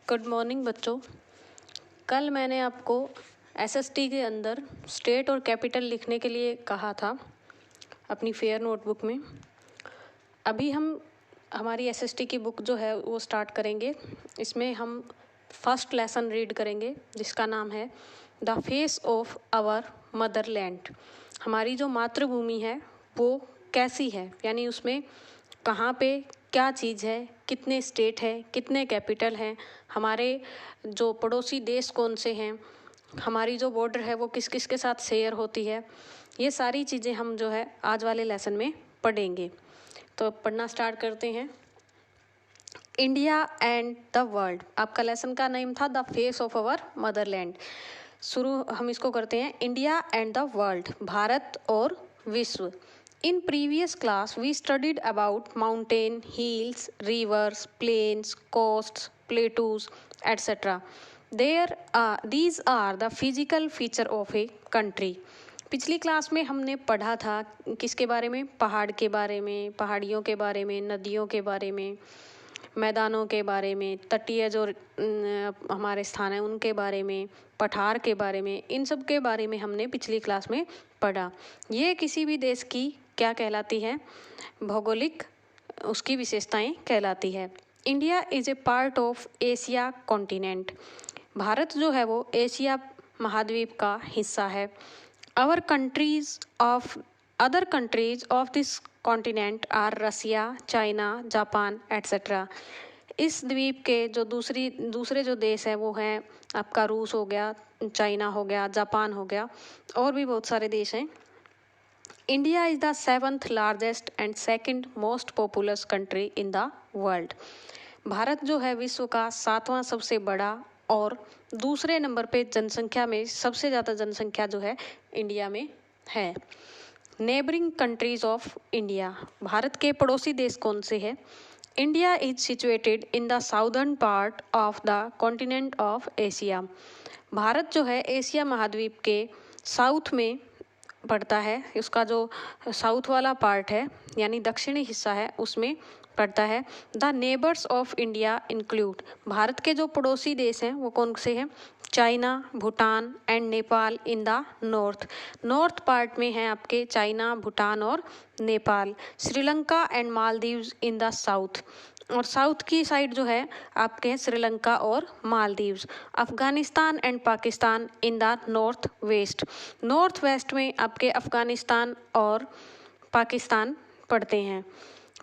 Good morning बच्चों। कल मैंने आपको एसएसटी के अंदर स्टेट और कैपिटल लिखने के लिए कहा था अपनी फेयर नोटबुक में। अभी हम हमारी एसएसटी की बुक जो है वो स्टार्ट करेंगे। इसमें हम फर्स्ट लेसन रीड करेंगे जिसका नाम है the face of our motherland. हमारी जो मातृभूमि है वो कैसी है, यानी उसमें कहाँ पे क्या चीज़ है, कितने स्टेट है, कितने कैपिटल हैं, हमारे जो पड़ोसी देश कौन से हैं, हमारी जो बॉर्डर है वो किस किस के साथ शेयर होती है, ये सारी चीज़ें हम जो है आज वाले लेसन में पढ़ेंगे। तो पढ़ना स्टार्ट करते हैं। इंडिया एंड द वर्ल्ड, आपका लेसन का नेम था the face of our Motherland. शुरू हम इसको करते हैं। India and the world, Bharat और विश्व। In previous class, we studied about mountain, hills, rivers, plains, coasts, plateaus, etc. These are the physical feature of a country. पिछली class में हमने पढ़ा था किसके बारे में? पहाड़ के बारे में, पहाड़ियों के बारे में, नदियों के बारे में, मैदानों के बारे में, तटीय जो हमारे स्थान हैं उनके बारे में, पठार के बारे में, इन सब के बारे में हमने पिछली क्लास में पढ़ा। ये किसी भी देश की क्या कहलाती है? भौगोलिक उसकी विशेषताएं कहलाती है। India is a part of Asia continent, Bharat जो है वो एशिया महाद्वीप का हिस्सा है। Other countries of this continent are Russia, China, Japan etcetera. इस द्वीप के जो दूसरे जो देश हैं वो हैं आपका रूस हो गया, चाइना हो गया, जापान हो गया, और भी बहुत सारे देश हैं। India is the 7th largest and 2nd most populous country in the world. Bharat जो है विश्व का 7वां सबसे बड़ा और दूसरे नंबर पे जनसंख्या में सबसे ज़्यादा जनसंख्या जो है इंडिया में है। Neighbouring countries of India, Bharat के पड़ोसी देश कौन से हैं? India is situated in the southern part of the continent of Asia. Bharat जो है एशिया महाद्वीप के साउथ में पड़ता है, उसका जो साउथ वाला पार्ट है यानी दक्षिणी हिस्सा है उसमें पड़ता है। The neighbours of India include, Bharat के जो पड़ोसी देश हैं वो कौन से हैं? China, Bhutan and Nepal in the north part में है आपके चाइना, भूटान और Nepal. Sri Lanka and Maldives in the south, और साउथ की साइड जो है आपके हैं श्रीलंका और Maldives. Afghanistan and Pakistan in the north west में आपके अफगानिस्तान और पाकिस्तान पड़ते हैं।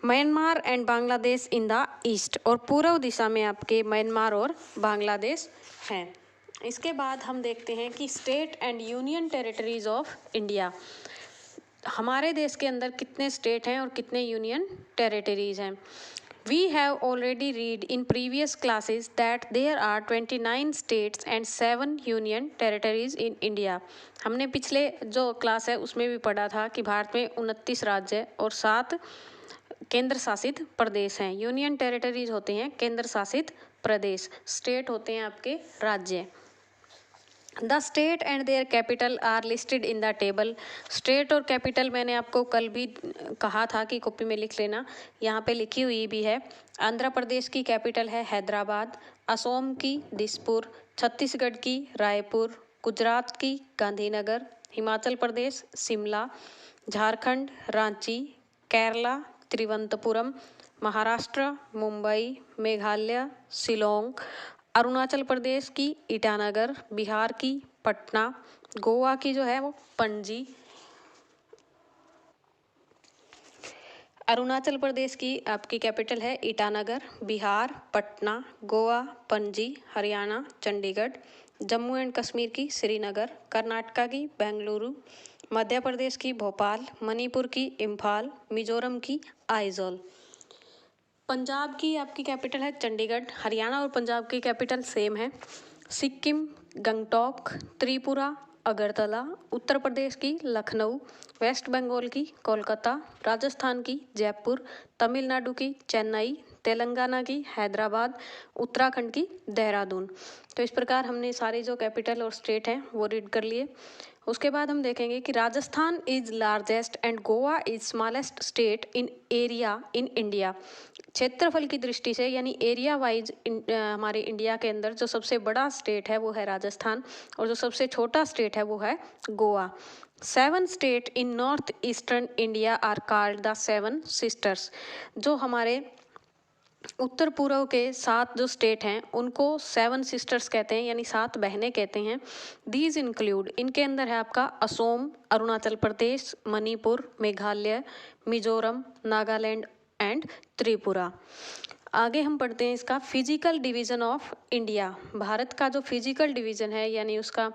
Myanmar and Bangladesh in the east, और पूर्व दिशा में आपके म्यांमार और बांग्लादेश हैं। इसके बाद हम देखते हैं कि state and union territories of India, हमारे देश के अंदर कितने स्टेट हैं और कितने यूनियन टेरिटरीज हैं। We have already read in previous classes that there are 29 states and 7 union territories in India. हमने पिछले जो क्लास है उसमें भी पढ़ा था कि भारत में 29 राज्य और 7 केंद्र शासित प्रदेश हैं। यूनियन टेरिटरीज होते हैं केंद्र शासित प्रदेश, स्टेट होते हैं आपके राज्य। The state and their capital R listed in the table. State और कैपिटल मैंने आपको कल भी कहा था कि कॉपी में लिख लेना, यहाँ पे लिखी हुई भी है। आंध्र प्रदेश की कैपिटल है हैदराबाद, असम की दिसपुर, छत्तीसगढ़ की रायपुर, गुजरात की गांधीनगर, हिमाचल प्रदेश शिमला, झारखंड रांची, केरला तिरुवनंतपुरम, महाराष्ट्र मुंबई, मेघालय शिलोंग, अरुणाचल प्रदेश की ईटानगर, बिहार की पटना, गोवा की जो है वो पणजी, अरुणाचल प्रदेश की आपकी कैपिटल है ईटानगर, बिहार पटना, गोवा पणजी, हरियाणा चंडीगढ़, जम्मू एंड कश्मीर की श्रीनगर, कर्नाटका की बेंगलुरु, मध्य प्रदेश की भोपाल, मणिपुर की इम्फाल, मिजोरम की आइजोल। पंजाब की आपकी कैपिटल है चंडीगढ़, हरियाणा और पंजाब की कैपिटल सेम है। सिक्किम गंगटोक, त्रिपुरा अगरतला, उत्तर प्रदेश की लखनऊ, वेस्ट बंगाल की कोलकाता, राजस्थान की जयपुर, तमिलनाडु की चेन्नई, तेलंगाना की हैदराबाद, उत्तराखंड की देहरादून। तो इस प्रकार हमने सारे जो कैपिटल और स्टेट हैं वो रीड कर लिए। उसके बाद हम देखेंगे कि Rajasthan is largest and Goa is smallest state in area in India. क्षेत्रफल की दृष्टि से यानी एरिया वाइज हमारे इंडिया के अंदर जो सबसे बड़ा स्टेट है वो है राजस्थान और जो सबसे छोटा स्टेट है वो है Goa. 7 state in north eastern India are called the 7 sisters. जो हमारे उत्तर पूर्व के 7 जो स्टेट हैं उनको 7 सिस्टर्स कहते हैं यानी 7 बहनें कहते हैं। दीज इंक्लूड, इनके अंदर है आपका असोम, अरुणाचल प्रदेश, मणिपुर, मेघालय, मिजोरम, नागालैंड एंड त्रिपुरा। आगे हम पढ़ते हैं इसका physical division of India. Bharat का जो फिजिकल डिवीजन है यानी उसका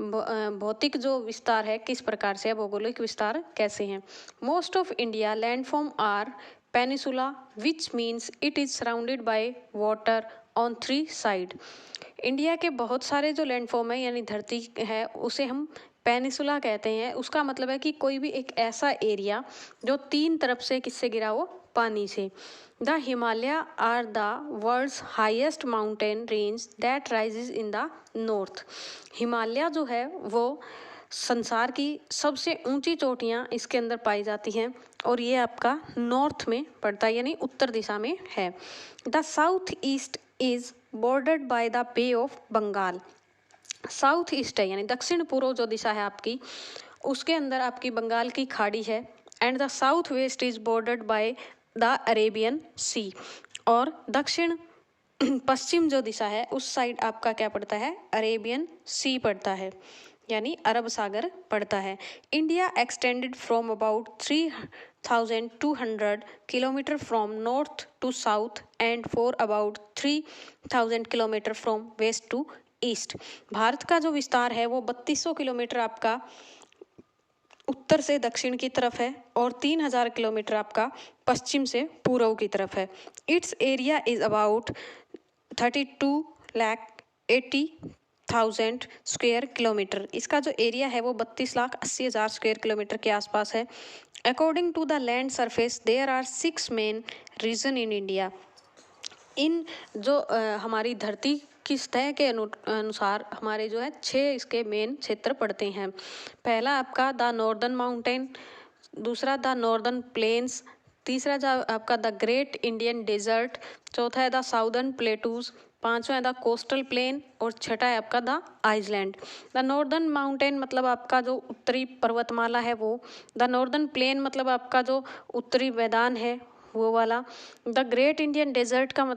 भौतिक जो विस्तार है किस प्रकार से है, भौगोलिक विस्तार कैसे हैं। Most of India landform are peninsula which means it is surrounded by water on 3 side. India के बहुत सारे जो लैंडफॉर्म है यानी धरती है उसे हम पेनिसुला कहते हैं। उसका मतलब है कि कोई भी एक ऐसा एरिया जो 3 तरफ से किससे घिरा हो, पानी से। The Himalaya are the world's highest mountain range that rises in the north. Himalaya जो है वो संसार की सबसे ऊंची चोटियां इसके अंदर पाई जाती हैं और ये आपका नॉर्थ में पड़ता है यानी उत्तर दिशा में है। The south east is bordered by the bay of Bengal. South east है यानी दक्षिण पूर्व जो दिशा है आपकी उसके अंदर आपकी बंगाल की खाड़ी है। And the south west is bordered by the Arabian Sea. और दक्षिण पश्चिम जो दिशा है उस साइड आपका क्या पड़ता है, अरेबियन सी पड़ता है यानी अरब सागर पड़ता है। India extended from about 3200 kilometre from north to south and for about 3000 kilometre from west to east. Bharat का जो विस्तार है वो 3200 किलोमीटर आपका उत्तर से दक्षिण की तरफ है और 3000 किलोमीटर आपका पश्चिम से पूर्व की तरफ है। It's area is about 32,80,000 square kilometre. इसका जो एरिया है वो 32,80,000 स्क्वायर किलोमीटर के आसपास है। According to the land surface there are 6 main region in India. इन जो हमारी धरती की सतह के अनुसार हमारे जो है 6 इसके मेन क्षेत्र पड़ते हैं। पहला आपका द नॉर्दर्न माउंटेन, दूसरा द नॉर्दर्न प्लेन्स, तीसरा जो आपका द ग्रेट इंडियन डेजर्ट, चौथा है द साउदर्न प्लेटूज, पांचवा है द कोस्टल प्लेन और छठा है आपका the island. The northern mountain मतलब आपका जो उत्तरी पर्वतमाला है वो, द नॉर्दर्न प्लेन मतलब आपका जो उत्तरी मैदान है वो वाला, द ग्रेट इंडियन डेजर्ट का मतलब